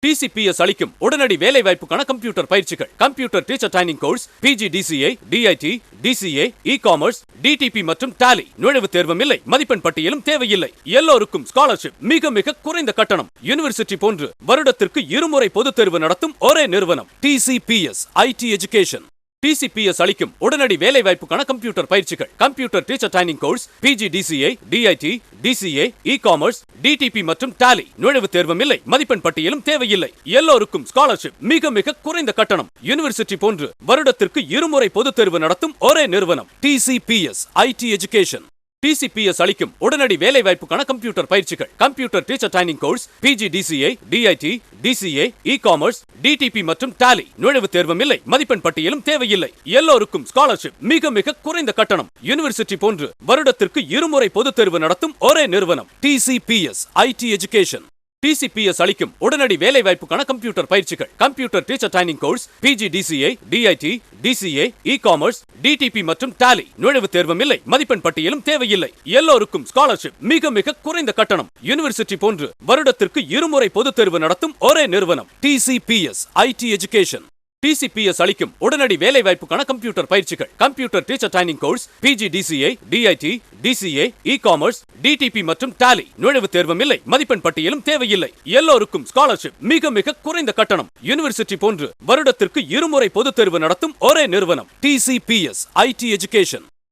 TCPS அளிக்கும் உடனடி வேலைவாய்ப்புக்கான computer பயிற்சிகள். Computer teacher training course, PG DCA, DIT, DCA, e-commerce, DTP மற்றும் டாலி. நுழைவுத் தேர்வும் இல்லை, மதிப்பெண் பட்டியலும் தேவையில்லை. எல்லோருக்கும் ஸ்காலர்ஷிப். மிக மிக குறைந்த கட்டணம். யூனிவர்சிட்டி போன்று வருடத்திற்கு இருமுறை பொதுத் தேர்வு நடத்தும் ஒரே நிறுவனம் TCPS I.T எஜுகேஷன். TCPS அளிக்கும் உடனடி வேலைவாய்ப்புக்கான கம்ப்யூட்டர் பயிற்சிகள். Computer teacher training course, PG DCA, DIT, DCA, e-commerce, DTP மற்றும் டாலி. நுழைவுத் தேர்வும் இல்லை, மதிப்பெண் பட்டியலும் தேவையில்லை. எல்லோருக்கும் ஸ்காலர்ஷிப். மிக மிக குறைந்த கட்டணம். யூனிவர்சிட்டி போன்று வருடத்திற்கு இருமுறை பொதுத் தேர்வு நடத்தும் ஒரே நிறுவனம் TCPS I.T எஜுகேஷன். TCPS அளிக்கும் உடனடி வேலைவாய்ப்புக்கான கம்ப்யூட்டர் பயிற்சிகள். Computer teacher training course, PG DCA, DIT, DCA, e-commerce, DTP மற்றும் டாலி. நுழைவுத் தேர்வும் இல்லை, மதிப்பெண் பட்டியலும் தேவையில்லை. எல்லோருக்கும் ஸ்காலர்ஷிப். மிக மிக குறைந்த கட்டணம். யூனிவர்சிட்டி போன்று வருடத்திற்கு இருமுறை பொதுத் தேர்வு நடத்தும் ஒரே நிறுவனம் TCPS I.T எஜுகேஷன். TCPS அளிக்கும் உடனடி வேலைவாய்ப்புக்கான கம்ப்யூட்டர் பயிற்சிகள். Computer teacher training course, PG DCA, DIT, DCA, e-commerce, DTP மற்றும் டாலி. நுழைவுத் தேர்வும் இல்லை, மதிப்பெண் பட்டியலும் தேவையில்லை. எல்லோருக்கும் ஸ்காலர்ஷிப். மிக மிக குறைந்த கட்டணம். யூனிவர்சிட்டி போன்று வருடத்திற்கு இருமுறை பொதுத் தேர்வு நடத்தும் ஒரே நிறுவனம் TCPS I.T எஜுகேஷன். TCPS அளிக்கும் உடனடி வேலைவாய்ப்புக்கான கம்ப்யூட்டர் பயிற்சிகள். Computer teacher training course, PG DCA, DIT, DCA, e-commerce, DTP மற்றும் டாலி. நுழைவுத் தேர்வும் இல்லை, மதிப்பெண் பட்டியலும் தேவையில்லை. எல்லோருக்கும் ஸ்காலர்ஷிப். மிக மிக குறைந்த கட்டணம். யூனிவர்சிட்டி போன்று வருடத்திற்கு இருமுறை பொதுத் தேர்வு நடத்தும் ஒரே நிறுவனம் TCPS I.T எஜுகேஷன்.